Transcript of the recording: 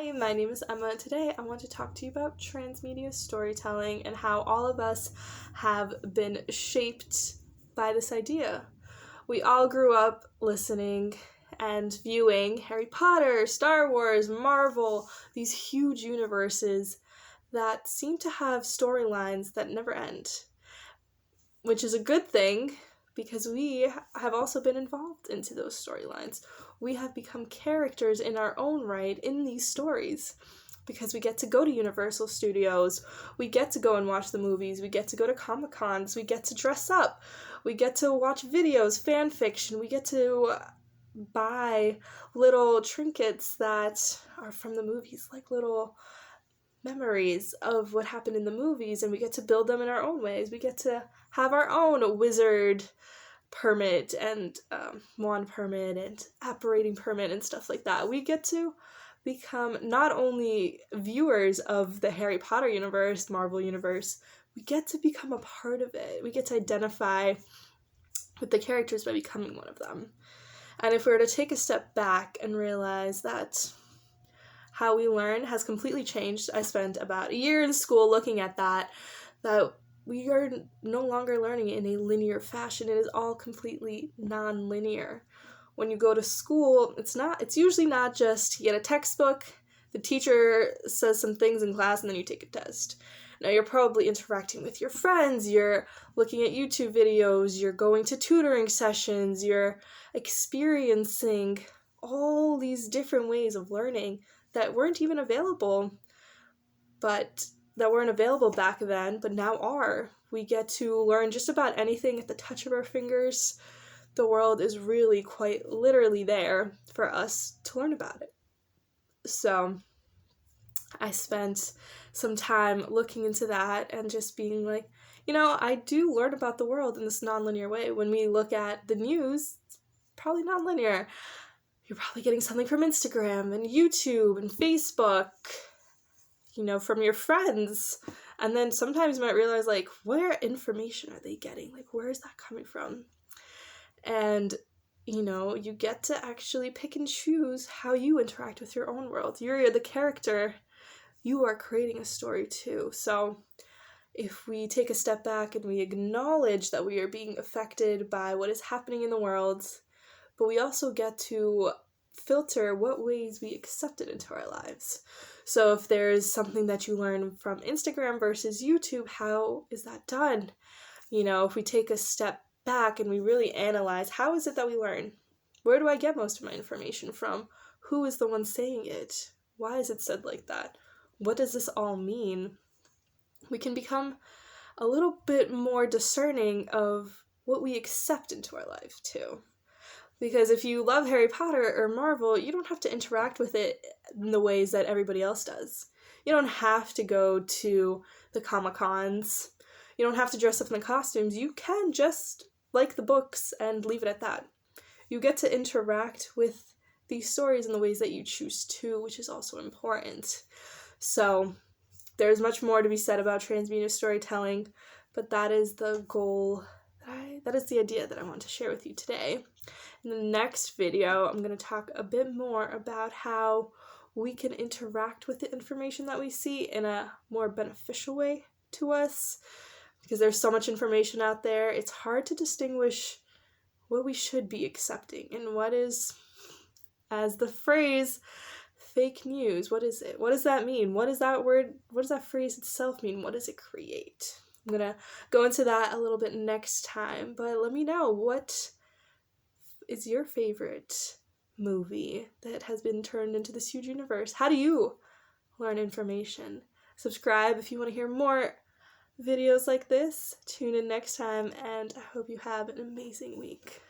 Hi, my name is Emma, and today I want to talk to you about transmedia storytelling and how all of us have been shaped by this idea. We all grew up listening and viewing Harry Potter, Star Wars, Marvel, these huge universes that seem to have storylines that never end, which is a good thing because we have also been involved into those storylines. We have become characters in our own right in these stories because we get to go to Universal Studios, we get to go and watch the movies, we get to go to Comic-Cons, we get to dress up, we get to watch videos, fan fiction, we get to buy little trinkets that are from the movies, like little memories of what happened in the movies, and we get to build them in our own ways. We get to have our own wizard permit and wand permit and apparating permit and stuff like that. We get to become not only viewers of the Harry Potter universe, Marvel universe, we get to become a part of it. We get to identify with the characters by becoming one of them. And if we were to take a step back and realize that how we learn has completely changed. I spent about a year in school looking at that we are no longer learning in a linear fashion. It is all completely non-linear. When you go to school, it's usually not just you get a textbook, the teacher says some things in class, and then you take a test. Now you're probably interacting with your friends, you're looking at YouTube videos, you're going to tutoring sessions, you're experiencing all these different ways of learning that weren't even available, but that weren't available back then, but now are. We get to learn just about anything at the touch of our fingers. The world is really quite literally there for us to learn about it. So I spent some time looking into that and just being like, I do learn about the world in this non-linear way. When we look at the news, it's probably non-linear. You're probably getting something from Instagram and YouTube and Facebook, from your friends. And then sometimes you might realize, what information are they getting? Where is that coming from? And, you get to actually pick and choose how you interact with your own world. You're the character. You are creating a story too. So if we take a step back and we acknowledge that we are being affected by what is happening in the world, but we also get to filter what ways we accept it into our lives. So if there's something that you learn from Instagram versus YouTube, how is that done? If we take a step back and we really analyze, how is it that we learn? Where do I get most of my information from? Who is the one saying it? Why is it said like that? What does this all mean? We can become a little bit more discerning of what we accept into our life too. Because if you love Harry Potter or Marvel, you don't have to interact with it in the ways that everybody else does. You don't have to go to the Comic-Cons. You don't have to dress up in the costumes. You can just like the books and leave it at that. You get to interact with these stories in the ways that you choose to, which is also important. So there's much more to be said about transmedia storytelling, but that is the goal. That is the idea that I want to share with you today. In the next video, I'm going to talk a bit more about how we can interact with the information that we see in a more beneficial way to us. Because there's so much information out there, it's hard to distinguish what we should be accepting and what is, as the phrase, fake news. What is it? What does that mean? What does that word, what does that phrase itself mean? What does it create? I'm going to go into that a little bit next time, but let me know, what is your favorite movie that has been turned into this huge universe? How do you learn information? Subscribe if you want to hear more videos like this. Tune in next time, and I hope you have an amazing week.